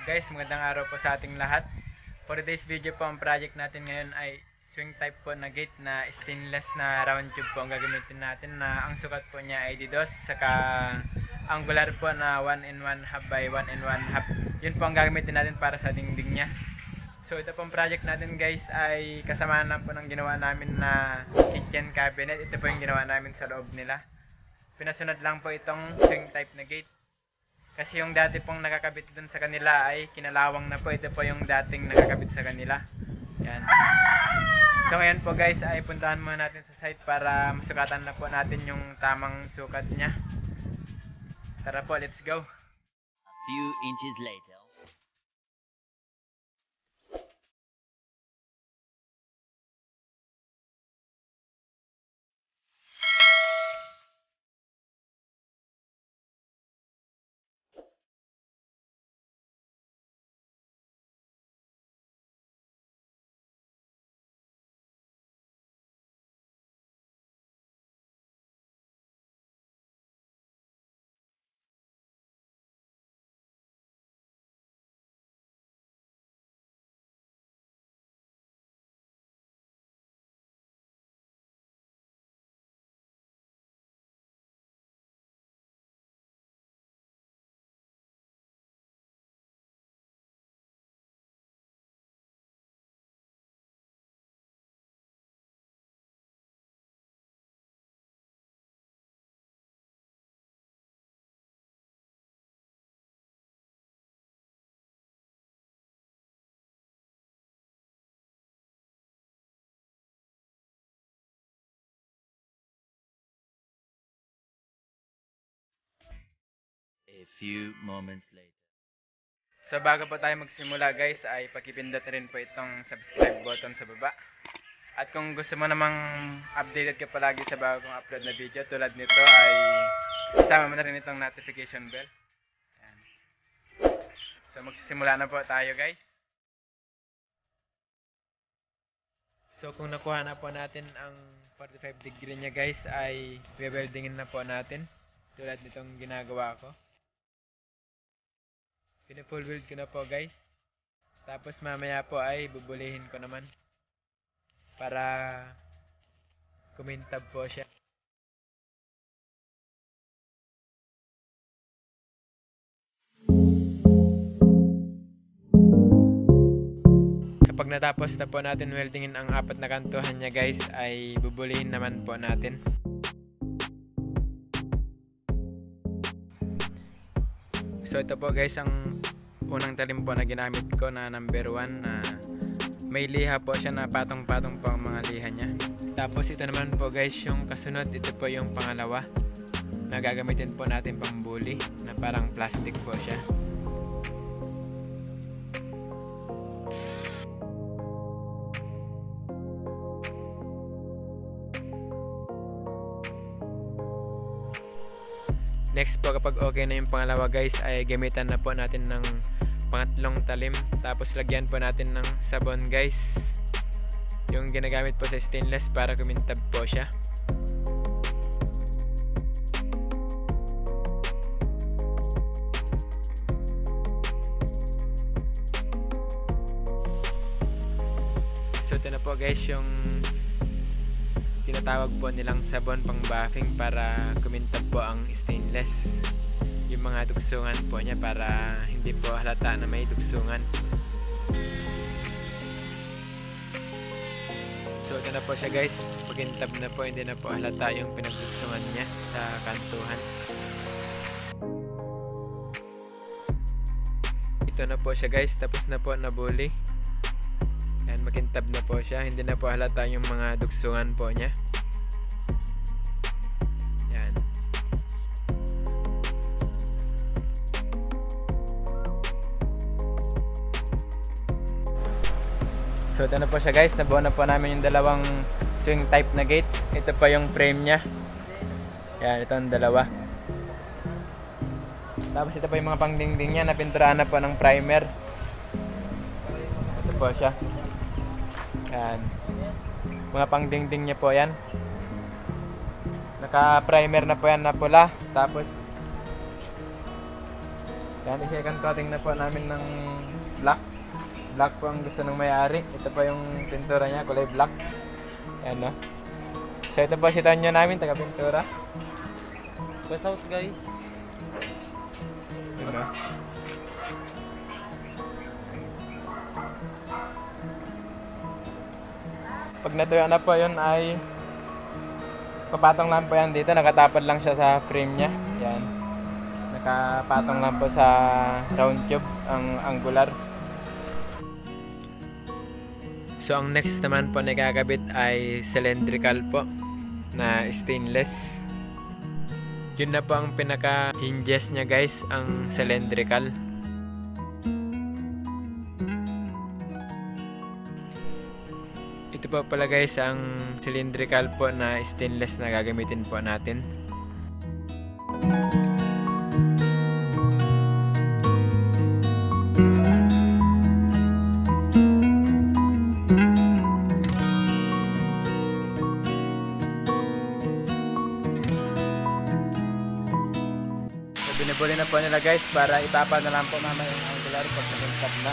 Guys, magandang araw po sa ating lahat. For today's video po, ang project natin ngayon ay swing type po na gate na stainless na round tube po ang gagamitin natin, na ang sukat po niya ay DDoS, saka angular po na 1 and 1 half by 1 and 1 half. Yun po ang gagamitin natin para sa dingding niya. So ito pong project natin guys ay kasama na po ng ginawa namin na kitchen cabinet. Ito po yung ginawa namin sa loob nila. Pinasunod lang po itong swing type na gate. Kasi yung dati pong nakakabit dun sa kanila ay kinalawang na po. Ito po yung dating nakakabit sa kanila. Yan. So ngayon po guys ay puntahan muna natin sa site para masukatan na po natin yung tamang sukat niya. Tara po, let's go. A few inches later. A few moments later. So bago po tayo magsimula guys ay pakipindot rin po itong subscribe button sa baba. At kung gusto mo namang updated ka palagi sa bagong upload na video tulad nito ay isama mo na rin itong notification bell. Ayan. So magsisimula na po tayo guys. So kung nakuha na po natin ang 45 degree niya guys ay weldingin na po natin tulad nitong ginagawa ko. Pina-full weld ko na po guys. Tapos mamaya po ay bubulihin ko naman para kumintab po siya. Kapag natapos na po natin weldingin ang apat na kantuhan niya guys ay bubulihin naman po natin. So ito po guys ang unang talim po na ginamit ko na number 1 na may liha po siya na patong-patong po ang mga liha niya. Tapos ito naman po guys yung kasunod, ito po yung pangalawa na gagamitin po natin pang bully na parang plastic po siya. Next po kapag okay na yung pangalawa guys ay gamitan na po natin ng pangatlong talim. Tapos lagyan po natin ng sabon guys. Yung ginagamit po sa stainless para kumintab po siya. So ito na po guys yung tinatawag po nilang sabon pang buffing para kumintab po ang stainless. Yung mga dugsungan po niya para hindi po halata na may dugsungan. So ito na po siya guys, pagintab na po, hindi na po halata yung pinagdugsungan niya sa kantuhan. Ito na po siya guys, tapos na po nabuli. Yan, makintab na po siya, hindi na po halata yung mga dugsungan po niya. Yan. So ito na po siya guys, nabuo na po namin yung dalawang swing type na gate. Ito pa yung frame niya. Yan, ito ang dalawa. Tapos ito pa yung mga pangdingding niya, napinturahan na po ng primer. Ito po siya. Yan. Mga pangdingding niya po yan. Naka-primer na po yan na pula. Tapos Yan, i-second coating na po namin ng black. Black po ang gusto ng may-ari. Ito po yung pintura niya, kulay black. Yan, no? So, ito po si Tonyo namin, taga-pintura. Best out guys. Yan, no? Pag natuyo na po yun ay papatong lang po yan dito. Nakatapad lang siya sa frame niya. Yan. Nakapatong lang po sa round tube ang angular. So ang next naman po na kakabit ay cylindrical po na stainless. Yun na po ang pinaka hinges niya guys, ang cylindrical. Ito po pala guys ang cylindrical po na stainless na gagamitin po natin. Binibuli na po nila guys para itapa na lang po mamaya yung angular pag nag-stop na.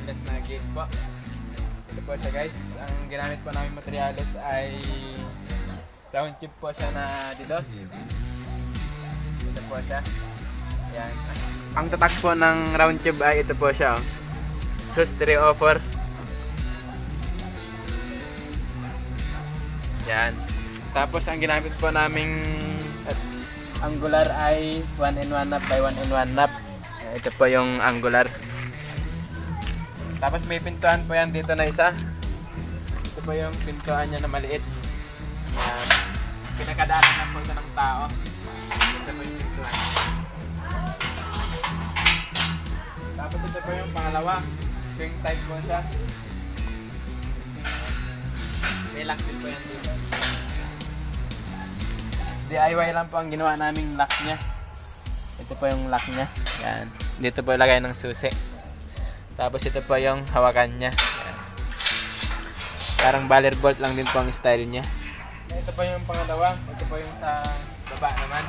stainless na gate po. Ito po siya guys. Ang ginamit po namin materials ay round tube po siya na DDoS. Ito po siya. Yan. Ang tatak po ng round tube ay ito po siya. SUS 304. Yan. Tapos ang ginamit po naming angular ay 1-in-1 nap by 1-in-1 nap. Ito po yung angular. Tapos may pintuan po yan dito na isa. Ito po yung pintuan niya na maliit. Yan. Pinakadaanan na po ito ng tao. Ito po yung pintuan. Tapos ito po yung pangalawa. Swing type po siya. May lock din po yan dito. DIY lang po ang ginawa naming lock niya. Ito po yung lock niya. Yan. Dito po ilagay ng susi. Tapos ito po yung hawakan niya. Yan. Parang baller bolt lang din po ang style niya. Ito po yung pangalawa. Ito po yung sa baba naman.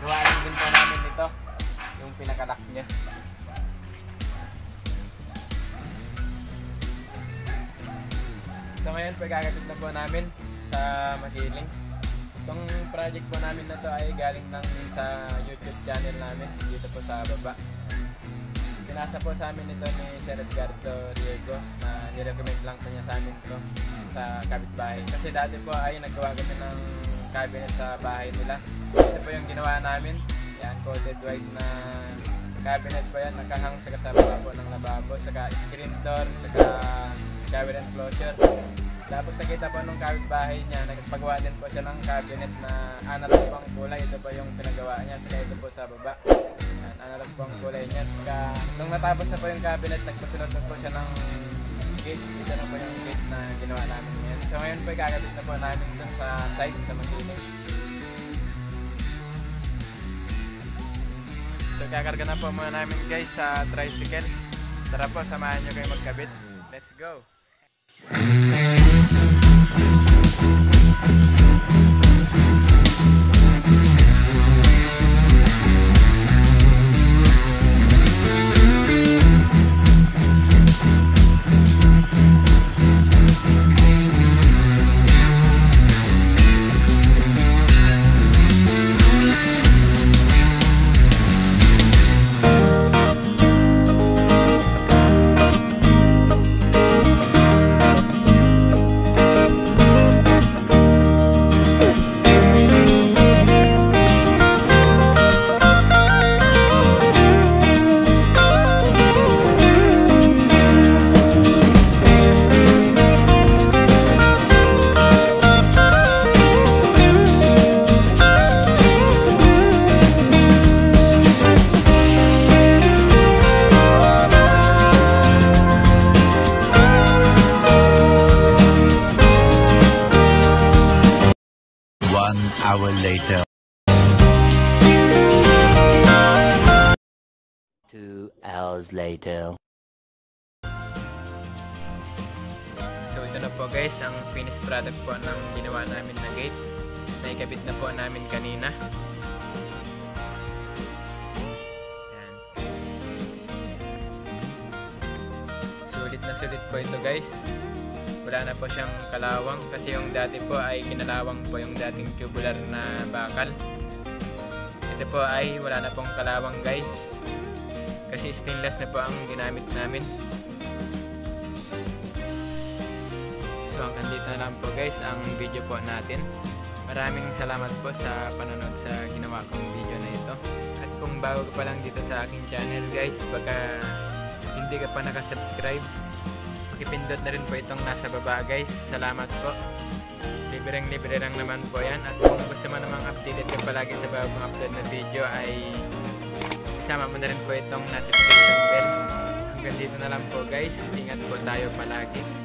Gawa din po namin ito. Yung pinaka-lock niya. So ngayon po gagawin na po namin sa magiling. Itong project po namin na to ay galing lang sa YouTube channel namin dito po sa baba. Pinasa po sa amin ito ni Sir Edgardo Riego na nirecommend lang po niya sa amin ito sa kapitbahay. Kasi dati po ay naggawa kami ng cabinet sa bahay nila. Ito po yung ginawa namin. Yan, coated white na cabinet po yan. Nakahang sa kasama po ng lababo, saka screen door, saka shower enclosure. Tapos nakita po nung kapitbahay niya, nagpagawa din po siya ng cabinet na analog po ang kulay. Ito po yung pinagawa niya. Saka ito po sa baba. Yan, analog po ang kulay niya. Saka nung natapos na po yung cabinet, nagpasunod po siya ng gate. Ito na po yung gate na ginawa namin ngayon. So ngayon po ikakabit na po namin dun sa side, sa magiling. So kakarga na po muna namin guys sa tricycle. Tara po, samahan nyo kayo magkabit. Let's go! Hour later. 2 hours later. So ito na po guys, ang finished product po ng ginawa namin na gate. Naikabit na po namin kanina. Yan. Sulit na sulit po ito guys. Wala na po siyang kalawang kasi yung dati po ay kinalawang po yung dating tubular na bakal. Ito po ay wala na pong kalawang guys kasi stainless na po ang ginamit namin. So hanggang dito na lang po guys ang video po natin. Maraming salamat po sa panonood sa ginawa kong video na ito. At kung bago ka pa lang dito sa aking channel guys, baka hindi ka pa nakasubscribe, pakipindot na rin po itong nasa baba guys. Salamat po. Libreng-libre lang naman po yan. At kung gusto mo namang updated ka palagi sa bagong upload na video ay isama mo na rin po itong notification bell. Hanggang dito na lang po guys. Ingat po tayo palagi.